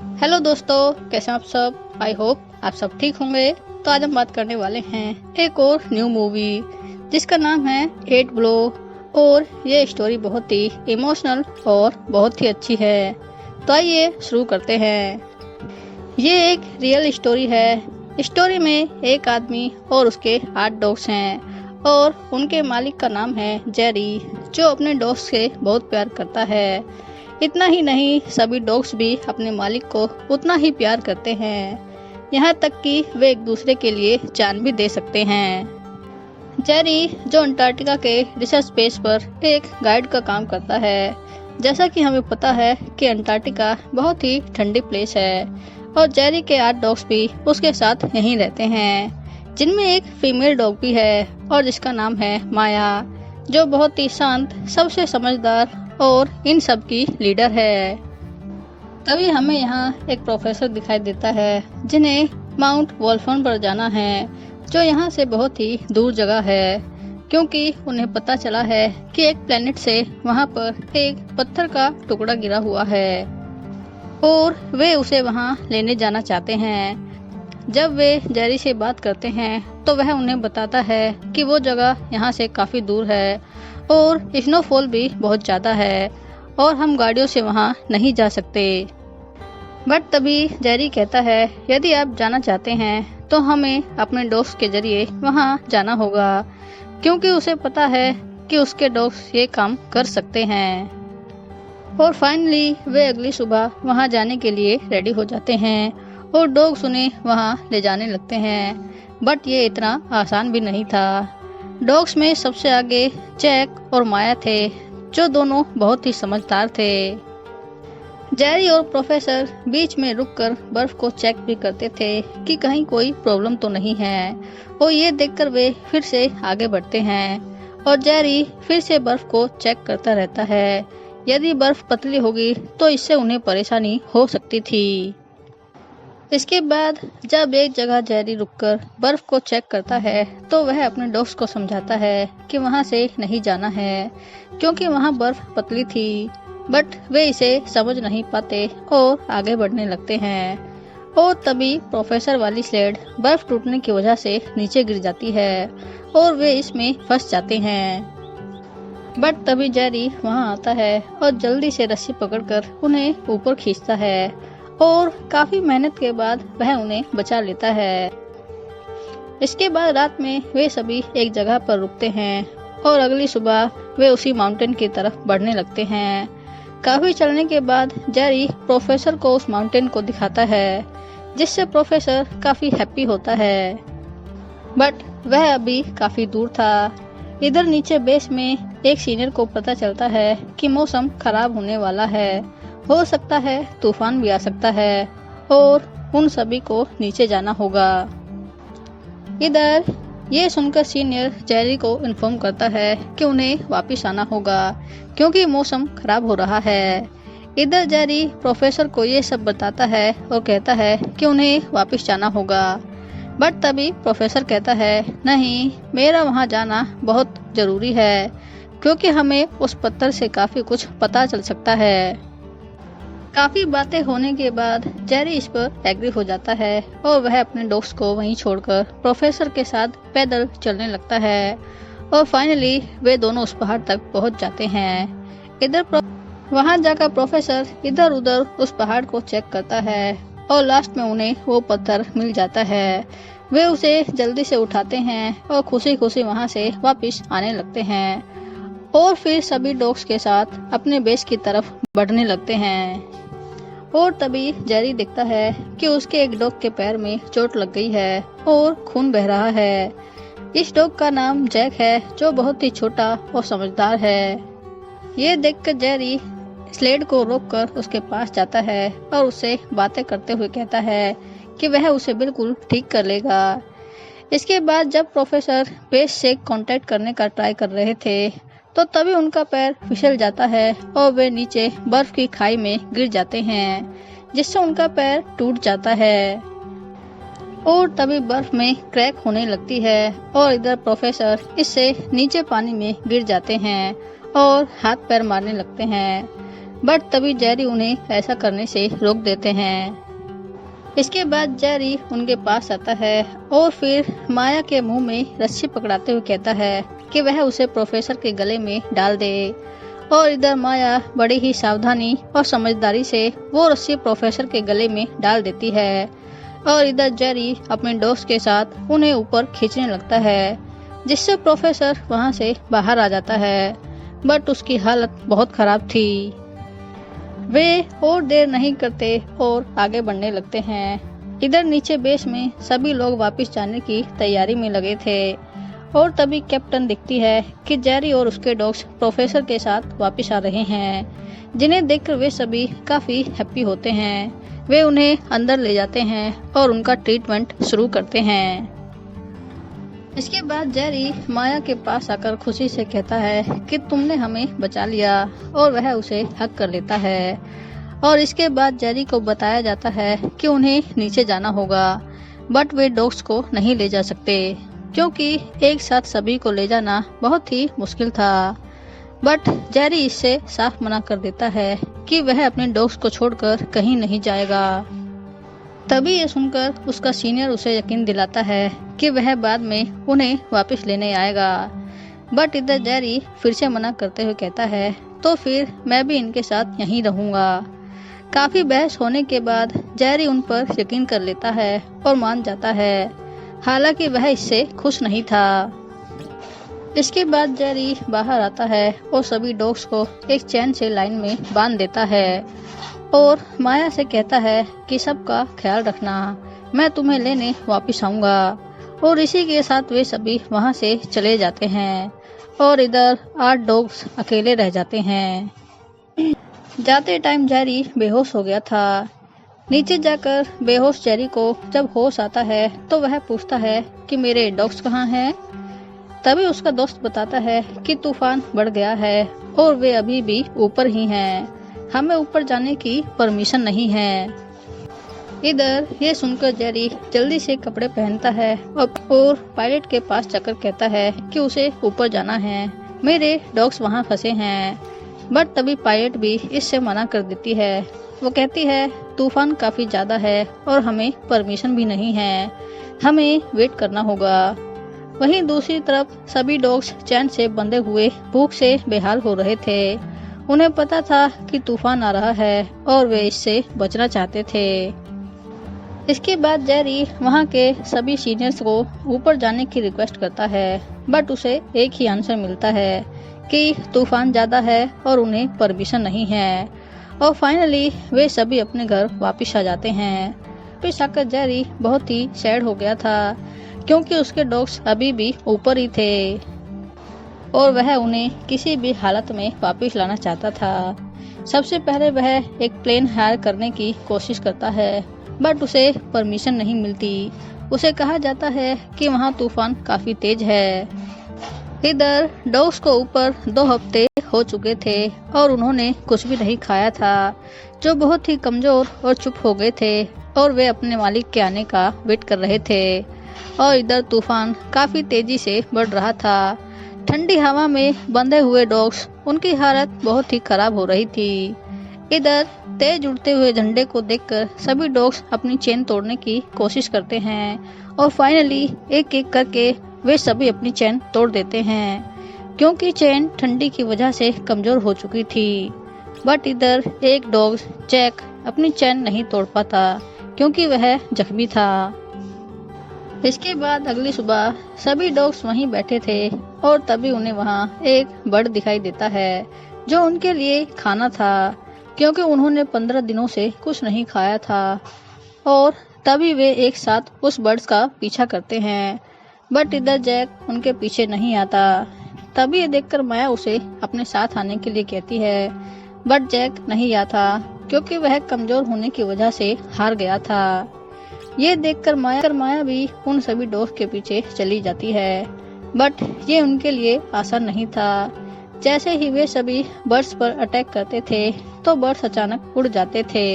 Hello दोस्तों, कैसे हैं आप सब। आई होप आप सब ठीक होंगे। तो आज हम बात करने वाले हैं एक और न्यू मूवी जिसका नाम है एट ब्लो। और ये स्टोरी बहुत ही इमोशनल और बहुत ही अच्छी है। तो आइए शुरू करते हैं। ये एक रियल स्टोरी है। स्टोरी में एक आदमी और उसके 8 डॉग्स हैं और उनके मालिक का नाम है जेरी, जो अपने डॉग्स से बहुत प्यार करता है। इतना ही नहीं, सभी डॉग्स भी अपने मालिक को उतना ही प्यार करते हैं, यहाँ तक कि वे एक दूसरे के लिए जान भी दे सकते हैं। जेरी, जो अंटार्कटिका के रिसर्च स्पेस पर एक गाइड का काम करता है। जैसा कि हमें पता है कि अंटार्कटिका बहुत ही ठंडी प्लेस है और जेरी के 8 डॉग्स भी उसके साथ यहीं रहते हैं, जिनमें एक फीमेल डॉग भी है और जिसका नाम है माया, जो बहुत ही शांत, सबसे समझदार और इन सब की लीडर है। तभी हमें यहाँ एक प्रोफेसर दिखाई देता है जिन्हें माउंट वॉल्फन पर जाना है, जो यहाँ से बहुत ही दूर जगह है, क्योंकि उन्हें पता चला है कि एक प्लेनेट से वहाँ पर एक पत्थर का टुकड़ा गिरा हुआ है और वे उसे वहाँ लेने जाना चाहते हैं। जब वे जेरी से बात करते हैं तो वह उन्हें बताता है कि वो जगह यहाँ से काफ़ी दूर है और स्नोफॉल भी बहुत ज़्यादा है और हम गाड़ियों से वहाँ नहीं जा सकते। बट तभी जेरी कहता है, यदि आप जाना चाहते हैं तो हमें अपने डॉग्स के जरिए वहाँ जाना होगा, क्योंकि उसे पता है कि उसके डॉग्स ये काम कर सकते हैं। और फाइनली वे अगली सुबह वहाँ जाने के लिए रेडी हो जाते हैं और डॉग्स उन्हें वहाँ ले जाने लगते हैं। बट ये इतना आसान भी नहीं था। डॉग्स में सबसे आगे जैक और माया थे, जो दोनों बहुत ही समझदार थे। जेरी और प्रोफेसर बीच में रुककर बर्फ को चेक भी करते थे कि कहीं कोई प्रॉब्लम तो नहीं है, और ये देखकर वे फिर से आगे बढ़ते हैं और जेरी फिर से बर्फ को चेक करता रहता है। यदि बर्फ पतली होगी तो इससे उन्हें परेशानी हो सकती थी। इसके बाद जब एक जगह जेरी रुककर बर्फ को चेक करता है तो वह अपने डॉग्स को समझाता है कि वहां से नहीं जाना है, क्योंकि वहां बर्फ पतली थी। बट वे इसे समझ नहीं पाते और आगे बढ़ने लगते हैं। और तभी प्रोफेसर वाली स्लेड बर्फ टूटने की वजह से नीचे गिर जाती है और वे इसमें फंस जाते हैं। बट तभी जेरी वहां आता है और जल्दी से रस्सी पकड़कर उन्हें ऊपर खींचता है और काफी मेहनत के बाद वह उन्हें बचा लेता है। इसके बाद रात में वे सभी एक जगह पर रुकते हैं और अगली सुबह वे उसी माउंटेन की तरफ बढ़ने लगते हैं। काफी चलने के बाद जेरी प्रोफेसर को उस माउंटेन को दिखाता है, जिससे प्रोफेसर काफी हैप्पी होता है। बट वह अभी काफी दूर था। इधर नीचे बेस में एक सीनियर को पता चलता है कि मौसम खराब होने वाला है, हो सकता है तूफान भी आ सकता है और उन सभी को नीचे जाना होगा। इधर ये सुनकर सीनियर जेरी को इन्फॉर्म करता है कि उन्हें वापस आना होगा, क्योंकि मौसम खराब हो रहा है। इधर जेरी प्रोफेसर को ये सब बताता है और कहता है कि उन्हें वापस जाना होगा। बट तभी प्रोफेसर कहता है, नहीं, मेरा वहाँ जाना बहुत ज़रूरी है, क्योंकि हमें उस पत्थर से काफ़ी कुछ पता चल सकता है। काफी बातें होने के बाद जेरी इस पर एग्री हो जाता है और वह अपने डॉग्स को वहीं छोड़कर प्रोफेसर के साथ पैदल चलने लगता है। और फाइनली वे दोनों उस पहाड़ तक पहुंच जाते हैं। इधर वहां जाकर प्रोफेसर इधर उधर उस पहाड़ को चेक करता है और लास्ट में उन्हें वो पत्थर मिल जाता है। वे उसे जल्दी से उठाते हैं और खुशी खुशी वहां से वापस आने लगते हैं और फिर सभी डॉग्स के साथ अपने बेस की तरफ बढ़ने लगते हैं। और तभी जेरी देखता है कि उसके एक डॉग के पैर में चोट लग गई है और खून बह रहा है। इस डॉग का नाम जैक है, जो बहुत ही छोटा और समझदार है। ये देखकर जेरी स्लेड को रोककर उसके पास जाता है और उससे बातें करते हुए कहता है कि वह उसे बिल्कुल ठीक कर लेगा। इसके बाद जब प्रोफेसर बेस से कांटेक्ट करने का ट्राई कर रहे थे तो तभी उनका पैर फिसल जाता है और वे नीचे बर्फ की खाई में गिर जाते हैं, जिससे उनका पैर टूट जाता है और तभी बर्फ में क्रैक होने लगती है और इधर प्रोफेसर इससे नीचे पानी में गिर जाते हैं और हाथ पैर मारने लगते हैं। बट तभी जेरी उन्हें ऐसा करने से रोक देते हैं। इसके बाद जेरी उनके पास आता है और फिर माया के मुंह में रस्सी पकड़ाते हुए कहता है कि वह उसे प्रोफेसर के गले में डाल दे। और इधर माया बड़ी ही सावधानी और समझदारी से वो रस्सी प्रोफेसर के गले में डाल देती है। और इधर जेरी अपने दोस्त के साथ उन्हें ऊपर खींचने लगता है, जिससे प्रोफेसर वहां से बाहर आ जाता है। बट उसकी हालत बहुत खराब थी। वे और देर नहीं करते और आगे बढ़ने लगते हैं। इधर नीचे बेस में सभी लोग वापस जाने की तैयारी में लगे थे और तभी कैप्टन दिखती है कि जेरी और उसके डॉग्स प्रोफेसर के साथ वापस आ रहे हैं, जिन्हें देखकर वे सभी काफी हैप्पी होते हैं। वे उन्हें अंदर ले जाते हैं और उनका ट्रीटमेंट शुरू करते हैं। इसके बाद जेरी माया के पास आकर खुशी से कहता है कि तुमने हमें बचा लिया, और वह उसे हक कर लेता है। और इसके बाद जेरी को बताया जाता है कि उन्हें नीचे जाना होगा, बट वे डॉग्स को नहीं ले जा सकते क्योंकि एक साथ सभी को ले जाना बहुत ही मुश्किल था। बट जेरी इससे साफ मना कर देता है कि वह अपने डॉग्स को छोड़कर कहीं नहीं जाएगा। तभी ये सुनकर उसका सीनियर उसे यकीन दिलाता है कि वह बाद में उन्हें वापस लेने आएगा। बट इधर जेरी फिर से मना करते हुए कहता है तो फिर मैं भी इनके साथ यहीं रहूंगा। काफी बहस होने के बाद जेरी उन पर यकीन कर लेता है और मान जाता है, हालांकि वह इससे खुश नहीं था। इसके बाद जेरी बाहर आता है और सभी डॉग्स को एक चैन से लाइन में बांध देता है और माया से कहता है कि सबका ख्याल रखना, मैं तुम्हें लेने वापस आऊंगा। और इसी के साथ वे सभी वहां से चले जाते हैं और इधर 8 डॉग्स अकेले रह जाते हैं। जाते टाइम जेरी बेहोश हो गया था। नीचे जाकर बेहोश जेरी को जब होश आता है तो वह पूछता है कि मेरे डॉग्स कहाँ हैं। तभी उसका दोस्त बताता है कि तूफान बढ़ गया है और वे अभी भी ऊपर ही हैं, हमें ऊपर जाने की परमिशन नहीं है। इधर ये सुनकर जेरी जल्दी से कपड़े पहनता है और पायलट के पास जाकर कहता है कि उसे ऊपर जाना है, मेरे डॉग्स वहाँ फंसे हैं। बट तभी पायलट भी इससे मना कर देती है। वो कहती है तूफान काफी ज्यादा है और हमें परमिशन भी नहीं है, हमें वेट करना होगा। वहीं दूसरी तरफ सभी डॉग्स चैन से बंधे हुए भूख से बेहाल हो रहे थे। उन्हें पता था कि तूफान आ रहा है और वे इससे बचना चाहते थे। इसके बाद जेरी वहां के सभी सीनियर्स को ऊपर जाने की रिक्वेस्ट करता है, बट उसे एक ही आंसर मिलता है कि तूफान ज्यादा है और उन्हें परमिशन नहीं है। और फाइनली वे सभी अपने घर वापस आ जाते हैं। वापस आकर जेरी बहुत ही सैड हो गया था क्योंकि उसके डॉग्स अभी भी ऊपर ही थे और वह उन्हें किसी भी हालत में वापस लाना चाहता था। सबसे पहले वह एक प्लेन हायर करने की कोशिश करता है, बट उसे परमिशन नहीं मिलती। उसे कहा जाता है कि वहाँ तूफान काफी तेज है। इधर डॉग्स को ऊपर 2 हफ्ते हो चुके थे और उन्होंने कुछ भी नहीं खाया था, जो बहुत ही कमजोर और चुप हो गए थे और वे अपने मालिक के आने का वेट कर रहे थे। और इधर तूफान काफी तेजी से बढ़ रहा था। ठंडी हवा में बंधे हुए डॉग्स, उनकी हालत बहुत ही खराब हो रही थी। इधर तेज उड़ते हुए झंडे को देखकर सभी डॉग्स अपनी चेन तोड़ने की कोशिश करते हैं और फाइनली एक एक करके वे सभी अपनी चेन तोड़ देते हैं क्योंकि चेन ठंडी की वजह से कमजोर हो चुकी थी। बट इधर एक डॉग जैक अपनी चेन नहीं तोड़ पाता क्योंकि वह जख्मी था। इसके बाद अगली सुबह सभी डॉग्स वहीं बैठे थे और तभी उन्हें वहां एक बर्ड दिखाई देता है जो उनके लिए खाना था क्योंकि उन्होंने 15 दिनों से कुछ नहीं खाया था। और तभी वे एक साथ उस बर्ड्स का पीछा करते हैं, बट इधर जैक उनके पीछे नहीं आता। तभी ये देखकर माया उसे अपने साथ आने के लिए कहती है, बट जैक नहीं आता क्योंकि वह कमजोर होने की वजह से हार गया था। ये देखकर माया भी उन सभी डॉग्स के पीछे चली जाती है, बट ये उनके लिए आसान नहीं था। जैसे ही वे सभी बर्ड्स पर अटैक करते थे तो बर्ड्स अचानक उड़ जाते थे।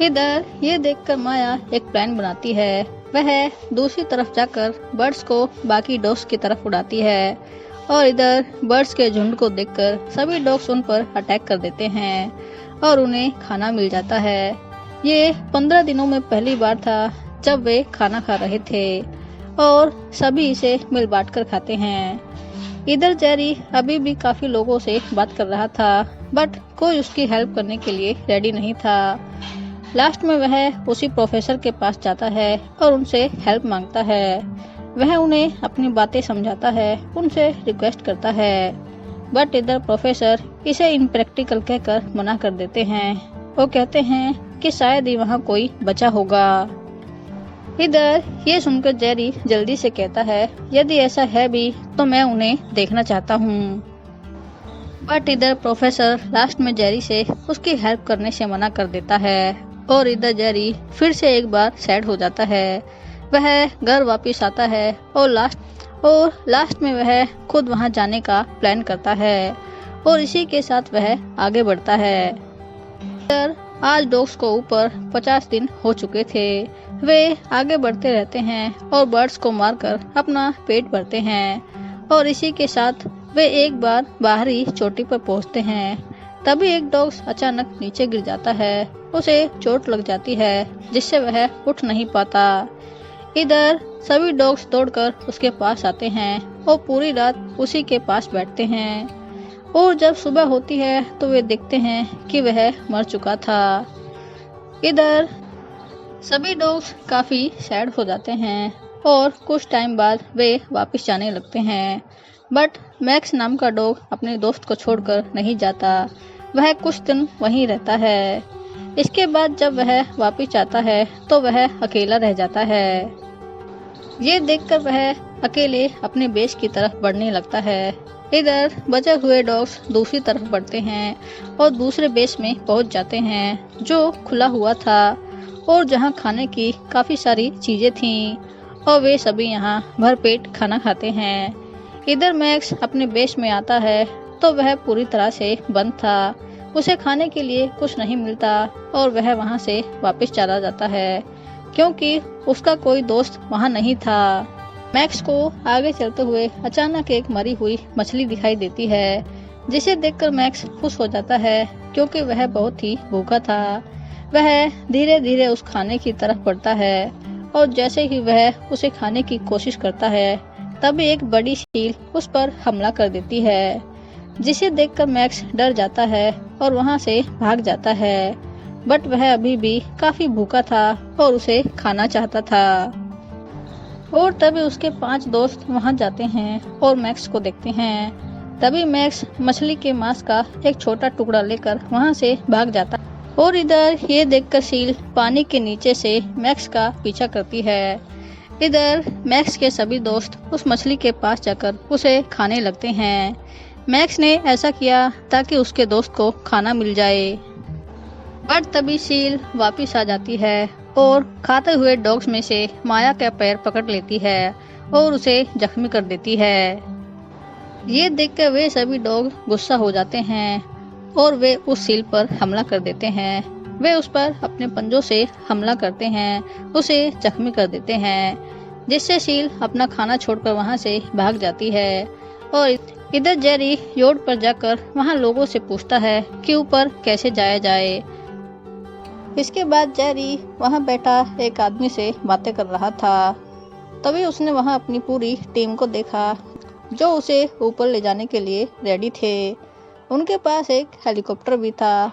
इधर ये देखकर माया एक प्लान बनाती है। वह दूसरी तरफ जाकर बर्ड्स को बाकी डॉग्स की तरफ उड़ाती है और इधर बर्ड्स के झुंड को देखकर सभी डॉग्स उन पर अटैक कर देते हैं और उन्हें खाना मिल जाता है। ये 15 दिनों में पहली बार था जब वे खाना खा रहे थे और सभी इसे मिल बांट कर खाते हैं। इधर जेरी अभी भी काफी लोगों से बात कर रहा था, बट कोई उसकी हेल्प करने के लिए रेडी नहीं था। लास्ट में वह उसी प्रोफेसर के पास जाता है और उनसे हेल्प मांगता है। वह उन्हें अपनी बातें समझाता है, उनसे रिक्वेस्ट करता है, बट इधर प्रोफेसर इसे इम्प्रैक्टिकल कहकर मना कर देते हैं। वो कहते हैं कि शायद ही वहाँ कोई बचा होगा। इधर ये सुनकर जेरी जल्दी से कहता है, यदि ऐसा है भी तो मैं उन्हें देखना चाहता हूँ। बट इधर प्रोफेसर लास्ट में जेरी से उसकी हेल्प करने से मना कर देता है और इधर जेरी फिर से एक बार सैड हो जाता है। वह घर वापस आता है और लास्ट में वह खुद वहां जाने का प्लान करता है और इसी के साथ वह आगे बढ़ता है। आज डॉग्स को ऊपर 50 दिन हो चुके थे। वे आगे बढ़ते रहते हैं और बर्ड्स को मारकर अपना पेट भरते हैं और इसी के साथ वे एक बार बाहरी चोटी पर पहुंचते हैं। तभी एक डॉग अचानक नीचे गिर जाता है, उसे चोट लग जाती है जिससे वह उठ नहीं पाता। इधर सभी डॉग्स दौड़कर उसके पास आते हैं और पूरी रात उसी के पास बैठते हैं और जब सुबह होती है तो वे देखते हैं कि वह मर चुका था। इधर सभी डॉग्स काफी सैड हो जाते हैं और कुछ टाइम बाद वे वापस जाने लगते हैं, बट मैक्स नाम का डॉग अपने दोस्त को छोड़कर नहीं जाता। वह कुछ दिन वहीं रहता है। इसके बाद जब वह वापस आता है तो वह अकेला रह जाता है। ये देखकर वह अकेले अपने बेस की तरफ बढ़ने लगता है। इधर बचे हुए डॉग्स दूसरी तरफ बढ़ते हैं और दूसरे बेस में पहुंच जाते हैं जो खुला हुआ था और जहां खाने की काफी सारी चीजें थीं और वे सभी यहां भरपेट खाना खाते हैं। इधर मैक्स अपने बेस में आता है तो वह पूरी तरह से बंद था। उसे खाने के लिए कुछ नहीं मिलता और वह वहां से वापस चला जाता है क्योंकि उसका कोई दोस्त वहां नहीं था। मैक्स को आगे चलते हुए अचानक एक मरी हुई मछली दिखाई देती है जिसे देखकर मैक्स खुश हो जाता है क्योंकि वह बहुत ही भूखा था। वह धीरे धीरे उस खाने की तरफ बढ़ता है और जैसे ही वह उसे खाने की कोशिश करता है तभी एक बड़ी चील उस पर हमला कर देती है जिसे देखकर मैक्स डर जाता है और वहां से भाग जाता है, बट वह अभी भी काफी भूखा था और उसे खाना चाहता था। और तभी उसके 5 दोस्त वहां जाते हैं और मैक्स को देखते हैं। तभी मैक्स मछली के मांस का एक छोटा टुकड़ा लेकर वहां से भाग जाता और इधर ये देखकर सील पानी के नीचे से मैक्स का पीछा करती है। इधर मैक्स के सभी दोस्त उस मछली के पास जाकर उसे खाने लगते हैं। मैक्स ने ऐसा किया ताकि उसके दोस्त को खाना मिल जाए, बट तभी सील वापस आ जाती है और खाते हुए डॉग्स में से माया का पैर पकड़ लेती है और उसे जख्मी कर देती है। ये देखकर वे सभी डॉग गुस्सा हो जाते हैं और वे उस सील पर हमला कर देते हैं। वे उस पर अपने पंजों से हमला करते हैं, उसे जख्मी कर देते हैं जिससे सील अपना खाना छोड़कर वहां से भाग जाती है। और इधर जेरी योट पर जाकर वहां लोगों से पूछता है कि ऊपर कैसे जाया जाए। इसके बाद जेरी वहां बैठा एक आदमी से बातें कर रहा था। तभी उसने वहां अपनी पूरी टीम को देखा जो उसे ऊपर ले जाने के लिए रेडी थे। उनके पास एक हेलीकॉप्टर भी था।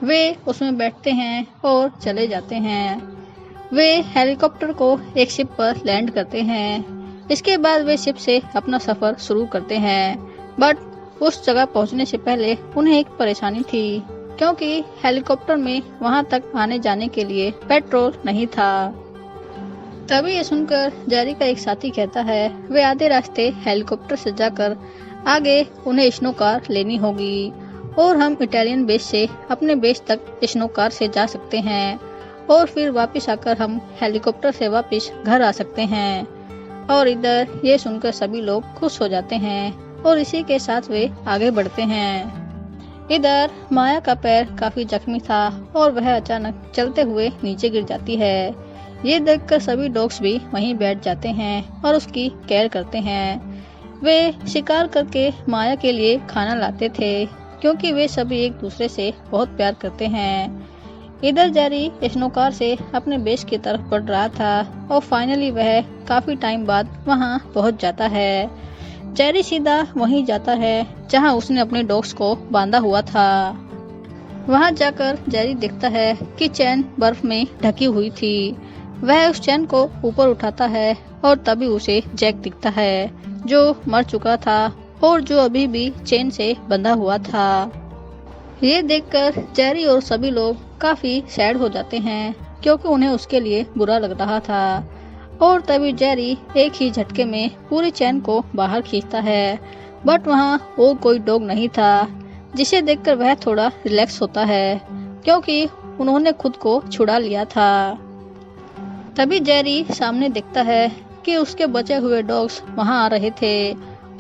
वे उसमें बैठते हैं और चले जाते हैं। वे हेलीकॉप्टर को एक शिप पर लैंड करते हैं। इसके बाद वे शिप से अपना सफर शुरू करते हैं, बट उस जगह पहुंचने से पहले उन्हें एक परेशानी थी क्योंकि हेलीकॉप्टर में वहां तक आने जाने के लिए पेट्रोल नहीं था। तभी ये सुनकर जेरी का एक साथी कहता है वे आधे रास्ते हेलीकॉप्टर से जाकर आगे उन्हें स्नो कार लेनी होगी और हम इटालियन बेस से अपने बेस तक स्नो कार से जा सकते हैं और फिर वापस आकर हम हेलीकॉप्टर से वापस घर आ सकते हैं। और इधर ये सुनकर सभी लोग खुश हो जाते हैं और इसी के साथ वे आगे बढ़ते हैं। इधर माया का पैर काफी जख्मी था और वह अचानक चलते हुए नीचे गिर जाती है। ये देखकर सभी डॉग्स भी वहीं बैठ जाते हैं और उसकी केयर करते हैं। वे शिकार करके माया के लिए खाना लाते थे, क्योंकि वे सभी एक दूसरे से बहुत प्यार करते हैं। इधर जेरी स्नोकार से अपने बेस की तरफ बढ़ रहा था और फाइनली वह काफी टाइम बाद वहां पहुंच जाता है। जेरी सीधा वहीं जाता है जहां उसने अपने डॉग्स को बांधा हुआ था। वहां जाकर जेरी देखता है कि चैन बर्फ में ढकी हुई थी। वह उस चैन को ऊपर उठाता है और तभी उसे जैक दिखता है, जो मर चुका था और जो अभी भी चैन से बंधा हुआ था। ये देखकर जेरी और सभी लोग काफी सैड हो जाते हैं, क्योंकि उन्हें उसके लिए बुरा लग रहा था। और तभी जेरी एक ही झटके में पूरी चैन को बाहर खींचता है, बट वहाँ और कोई डॉग नहीं था, जिसे देखकर वह थोड़ा रिलैक्स होता है, क्योंकि उन्होंने खुद को छुड़ा लिया था। तभी जेरी सामने देखता है कि उसके बचे हुए डॉग्स वहां आ रहे थे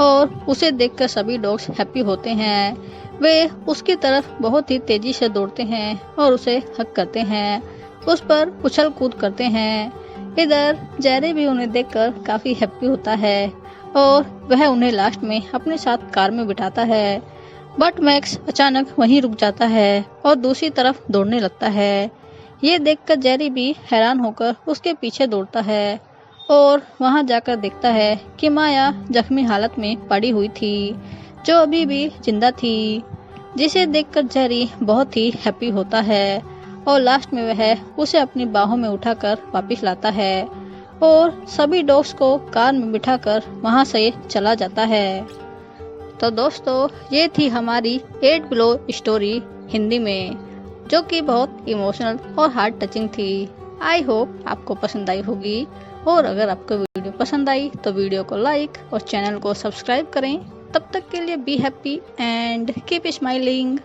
और उसे देखकर सभी डॉग्स हैप्पी होते हैं। वे उसकी तरफ बहुत ही तेजी से दौड़ते हैं और उसे हक करते हैं, उस पर उछल कूद करते हैं। इधर जेरी भी उन्हें देखकर काफी हैप्पी होता है और वह उन्हें लास्ट में अपने साथ कार में बिठाता है, बट मैक्स अचानक वहीं रुक जाता है और दूसरी तरफ दौड़ने लगता है। ये देखकर जेरी भी हैरान होकर उसके पीछे दौड़ता है और वहां जाकर देखता है कि माया जख्मी हालत में पड़ी हुई थी, जो अभी भी जिंदा थी, जिसे देखकर जेरी बहुत ही हैप्पी होता है और लास्ट में वह उसे अपनी बाहों में उठाकर वापस लाता है और सभी डॉग्स को कार में बिठाकर वहां से चला जाता है। तो दोस्तों, ये थी हमारी 8 बिलो स्टोरी हिंदी में, जो कि बहुत इमोशनल और हार्ट टचिंग थी। आई होप आपको पसंद आई होगी, और अगर आपको वीडियो पसंद आई तो वीडियो को लाइक और चैनल को सब्सक्राइब करें। तब तक के लिए be happy and keep smiling.